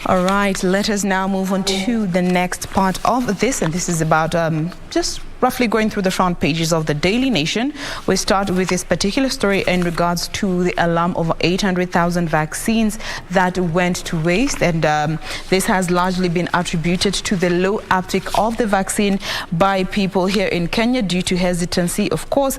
All right, let us now move on to the next part of this, and this is about just roughly going through the front pages of the Daily Nation. We start with this particular story in regards to the alarm of 800,000 vaccines that went to waste, and this has largely been attributed to the low uptake of the vaccine by people here in Kenya due to hesitancy, of course,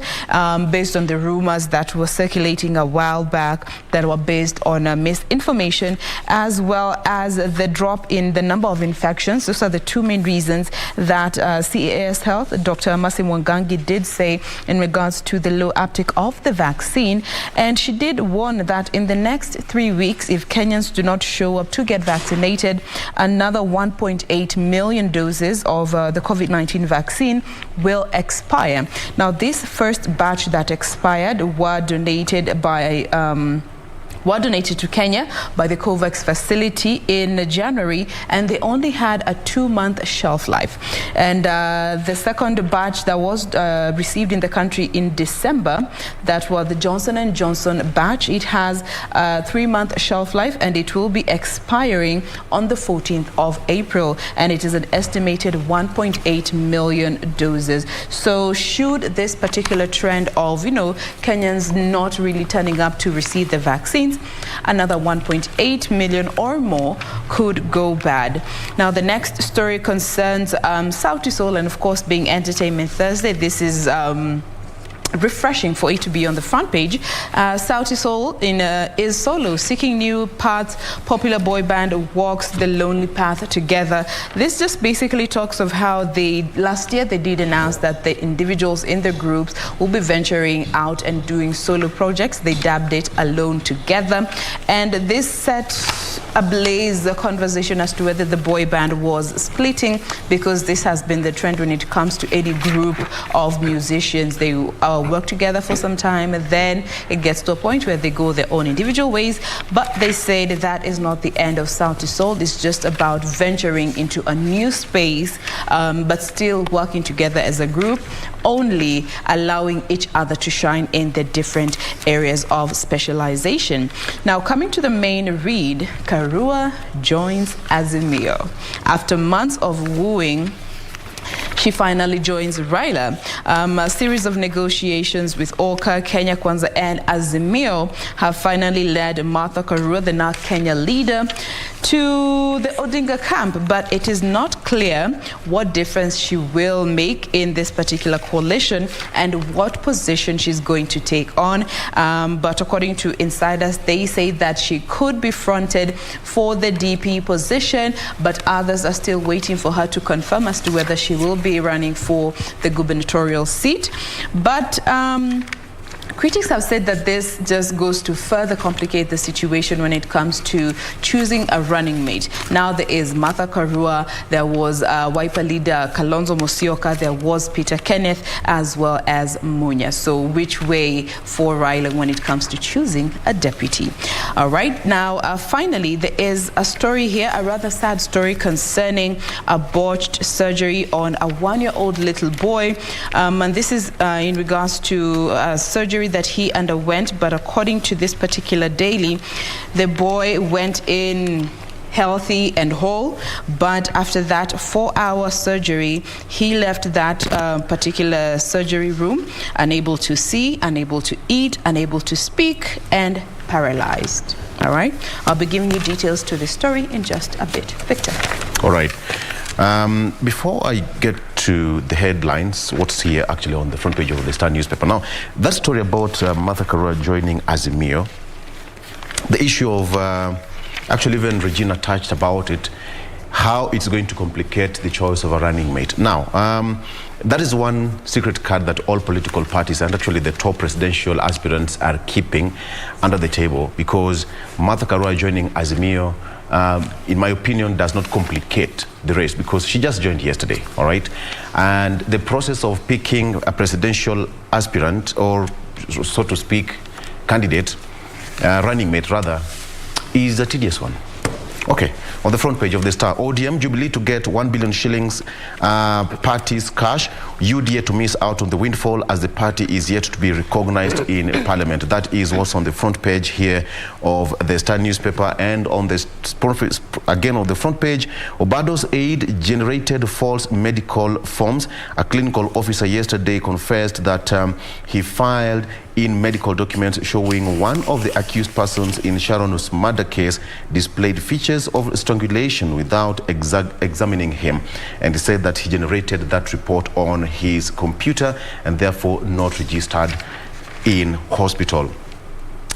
based on the rumors that were circulating a while back that were based on misinformation, as well as the drop in the number of infections. Those are the two main reasons that CAS Health, Dr. Masi Mwangangi, did say in regards to the low uptake of the vaccine. And she did warn that in the next 3 weeks, if Kenyans do not show up to get vaccinated, another 1.8 million doses of the COVID-19 vaccine will expire. Now, this first batch that expired were donated to Kenya by the COVAX facility in January, and they only had a 2-month shelf life. And the second batch that was received in the country in December, that was the Johnson & Johnson batch, it has a 3-month shelf life, and it will be expiring on the 14th of April, and it is an estimated 1.8 million doses. So should this particular trend of, Kenyans not really turning up to receive the vaccines, another 1.8 million or more could go bad. Now, the next story concerns Sauti Sol, and of course, being Entertainment Thursday, this is refreshing for it to be on the front page. Sauti Sol is solo, seeking new paths. Popular boy band walks the lonely path together. This just basically talks of how last year they did announce that the individuals in the groups will be venturing out and doing solo projects. They dubbed it Alone Together, and this set ablaze the conversation as to whether the boy band was splitting, because this has been the trend when it comes to any group of musicians. They work together for some time, and then it gets to a point where they go their own individual ways. But they said that is not the end of Sauti Sol. It's just about venturing into a new space, but still working together as a group, only allowing each other to shine in the different areas of specialization. Now, coming to the main read, Karua joins Azimio. After months of wooing, she finally joins Raila. A series of negotiations with Oka, Kenya Kwanza, and Azimio have finally led Martha Karua, the now Kenya leader, to the Odinga camp, but it is not clear what difference she will make in this particular coalition and what position she's going to take on. But according to insiders, they say that she could be fronted for the DP position, but others are still waiting for her to confirm as to whether she will be running for the gubernatorial seat. But critics have said that this just goes to further complicate the situation when it comes to choosing a running mate. Now there is Martha Karua, there was Wiper leader Kalonzo Musyoka, there was Peter Kenneth, as well as Munya. So which way for Raila when it comes to choosing a deputy? All right, now finally, there is a story here, a rather sad story concerning a botched surgery on a 1-year-old little boy. And this is in regards to surgery that he underwent, but according to this particular daily, the boy went in healthy and whole, but after that 4-hour surgery, he left that particular surgery room unable to see, unable to eat, unable to speak, and paralyzed. All right, I'll be giving you details to this story in just a bit. Victor. All right. Before I get to the headlines, what's here actually on the front page of the Star newspaper. Now, that story about Martha Karua joining Azimio, the issue of, actually even Regina touched about it, how it's going to complicate the choice of a running mate. Now, that is one secret card that all political parties and actually the top presidential aspirants are keeping under the table, because Martha Karua joining Azimio, in my opinion, does not complicate the race, because she just joined yesterday, all right? And the process of picking a presidential aspirant, or so to speak, candidate, running mate rather, is a tedious one. Okay, On the front page of the Star, ODM, Jubilee to get 1 billion shillings party's cash, UDA to miss out on the windfall as the party is yet to be recognized in Parliament. That is what's on the front page here of the Star newspaper. And on the again on the front page, Obado's aide generated false medical forms. A clinical officer yesterday confessed that he filed in medical documents showing one of the accused persons in Sharon's murder case displayed features of strangulation without examining him. And he said that he generated that report on his computer and therefore not registered in hospital.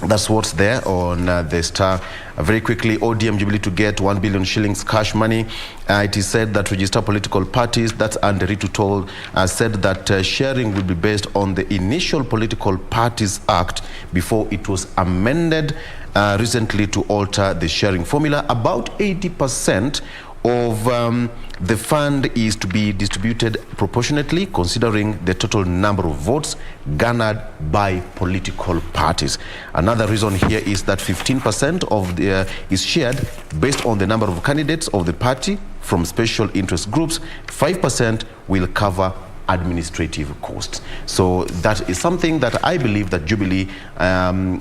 That's what's there on the Star. Very quickly, ODM Jubilee to get 1 billion shillings cash money. It is said that registered political parties, that's Underitu told, said that sharing will be based on the initial Political Parties Act before it was amended recently to alter the sharing formula. About 80% of the fund is to be distributed proportionately, considering the total number of votes garnered by political parties. Another reason here is that 15% of the is shared based on the number of candidates of the party from special interest groups. 5% will cover administrative costs. So that is something that I believe that Jubilee, UDA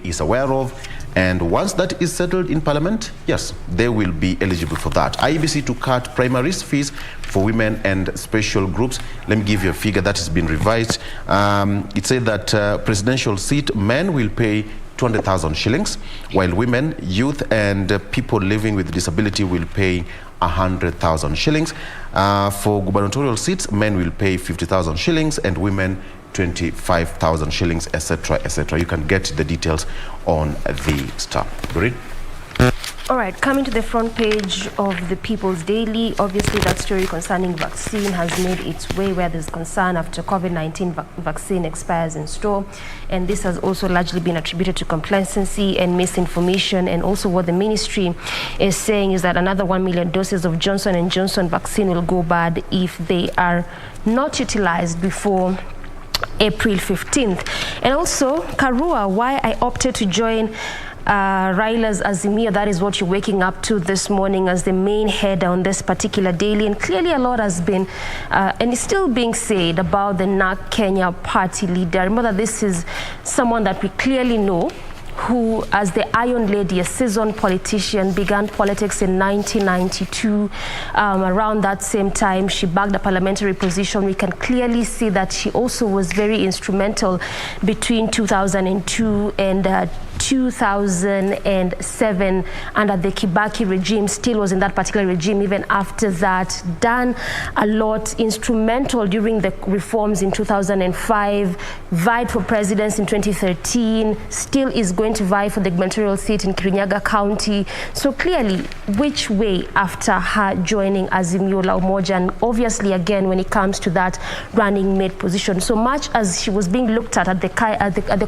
is aware of. And once that is settled in Parliament, yes, they will be eligible for that. IEBC to cut primary fees for women and special groups. Let me give you a figure that has been revised. It said that presidential seat, men will pay 200,000 shillings, while women, youth, and people living with disability will pay 100,000 shillings. For gubernatorial seats, men will pay 50,000 shillings and women 25,000 shillings, etc., etc. You can get the details on the Star. Read. All right, coming to the front page of the People's Daily, obviously that story concerning vaccine has made its way where there's concern after COVID-19 vaccine expires in store. And this has also largely been attributed to complacency and misinformation. And also what the ministry is saying is that another 1 million doses of Johnson & Johnson vaccine will go bad if they are not utilized before April 15th. And also, Karua, why I opted to join Raila's Azimio, that is what you're waking up to this morning as the main header on this particular daily. And clearly a lot has been and is still being said about the NARC Kenya party leader. Remember that this is someone that we clearly know, who, as the Iron Lady, a seasoned politician, began politics in 1992. Around that same time, she bagged a parliamentary position. We can clearly see that she also was very instrumental between 2002 and 2007 under the Kibaki regime, still was in that particular regime even after that, done a lot, instrumental during the reforms in 2005, vied for presidency in 2013, still is going to vie for the gubernatorial seat in Kirinyaga County. So clearly, which way after her joining Azimio la Umoja, and obviously again when it comes to that running mate position, so much as she was being looked at the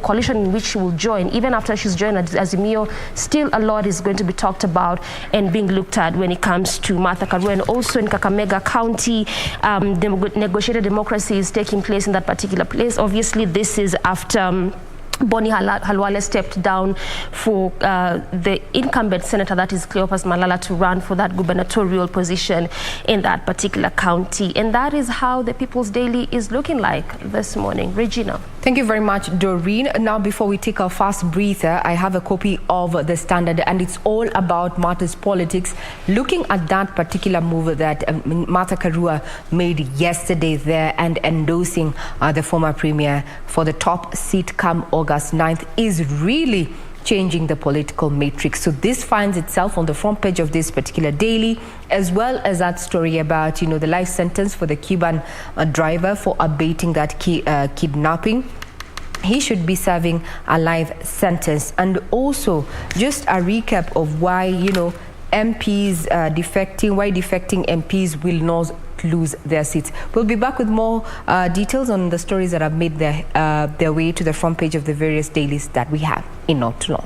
coalition in which she will join, even after she's joined Azimio, still a lot is going to be talked about and being looked at when it comes to Martha Karua. And also in Kakamega County, the negotiated democracy is taking place in that particular place. Obviously, this is after Boni Halwale stepped down for the incumbent senator, that is Cleopas Malala, to run for that gubernatorial position in that particular county. And that is how the People's Daily is looking like this morning. Regina. Thank you very much, Doreen. Now, before we take our fast breather, I have a copy of The Standard, and it's all about Martha's politics, looking at that particular move that Martha Karua made yesterday there and endorsing the former premier for the top seat come August 9th is really changing the political matrix. So this finds itself on the front page of this particular daily, as well as that story about, you know, the life sentence for the Cuban driver for abating that kidnapping. He should be serving a life sentence. And also just a recap of why, you know, MPs defecting, why defecting MPs will not lose their seats. We'll be back with more details on the stories that have made their way to the front page of the various dailies that we have in Not Too Long.